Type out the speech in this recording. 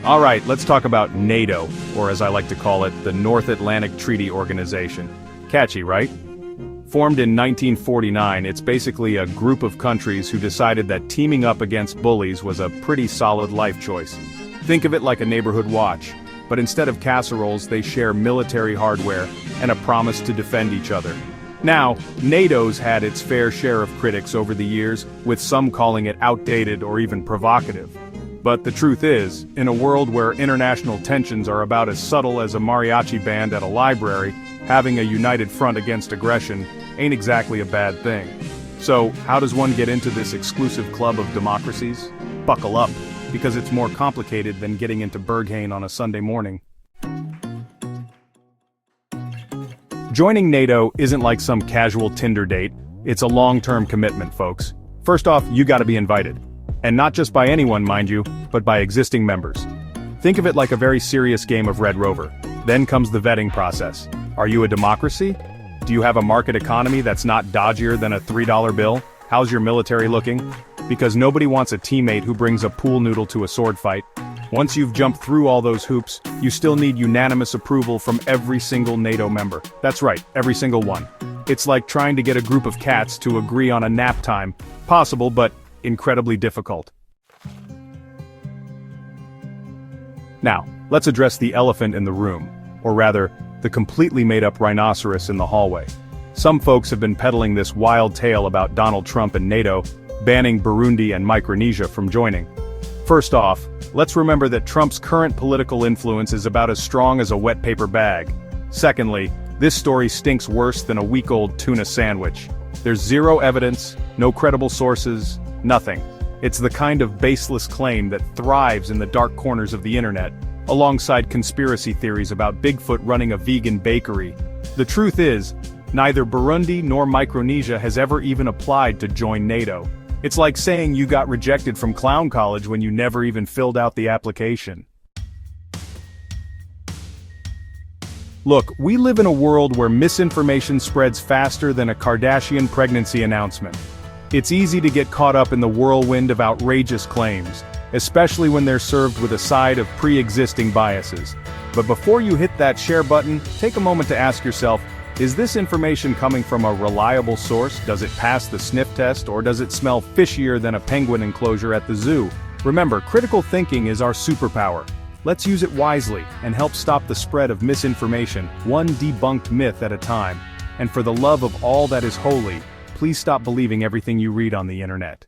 Alright, let's talk about NATO, or as I like to call it, the North Atlantic Treaty Organization. Catchy, right? Formed in 1949, it's basically a group of countries who decided that teaming up against bullies was a pretty solid life choice. Think of it like a neighborhood watch, but instead of casseroles they share military hardware and a promise to defend each other. Now, NATO's had its fair share of critics over the years, with some calling it outdated or even provocative. But the truth is, in a world where international tensions are about as subtle as a mariachi band at a library, having a united front against aggression ain't exactly a bad thing. So, how does one get into this exclusive club of democracies? Buckle up, because it's more complicated than getting into Berghain on a Sunday morning. Joining NATO isn't like some casual Tinder date, it's a long-term commitment, folks. First off, you gotta be invited. And not just by anyone, mind you, but by existing members. Think of it like a very serious game of Red Rover. Then comes the vetting process. Are you a democracy? Do you have a market economy that's not dodgier than a $3 bill? How's your military looking? Because nobody wants a teammate who brings a pool noodle to a sword fight. Once you've jumped through all those hoops, you still need unanimous approval from every single NATO member. That's right, every single one. It's like trying to get a group of cats to agree on a nap time. Possible, but incredibly difficult. Now, let's address the elephant in the room, or rather, the completely made-up rhinoceros in the hallway. Some folks have been peddling this wild tale about Donald Trump and NATO, banning Burundi and Micronesia from joining. First off, let's remember that Trump's current political influence is about as strong as a wet paper bag. Secondly, this story stinks worse than a week-old tuna sandwich. There's zero evidence, no credible sources, nothing. It's the kind of baseless claim that thrives in the dark corners of the internet, alongside conspiracy theories about Bigfoot running a vegan bakery. The truth is, neither Burundi nor Micronesia has ever even applied to join NATO. It's like saying you got rejected from clown college when you never even filled out the application. Look, we live in a world where misinformation spreads faster than a Kardashian pregnancy announcement. It's easy to get caught up in the whirlwind of outrageous claims, especially when they're served with a side of pre-existing biases. But before you hit that share button, take a moment to ask yourself, is this information coming from a reliable source? Does it pass the sniff test, or does it smell fishier than a penguin enclosure at the zoo? Remember, critical thinking is our superpower. Let's use it wisely and help stop the spread of misinformation, one debunked myth at a time. And for the love of all that is holy, please stop believing everything you read on the internet.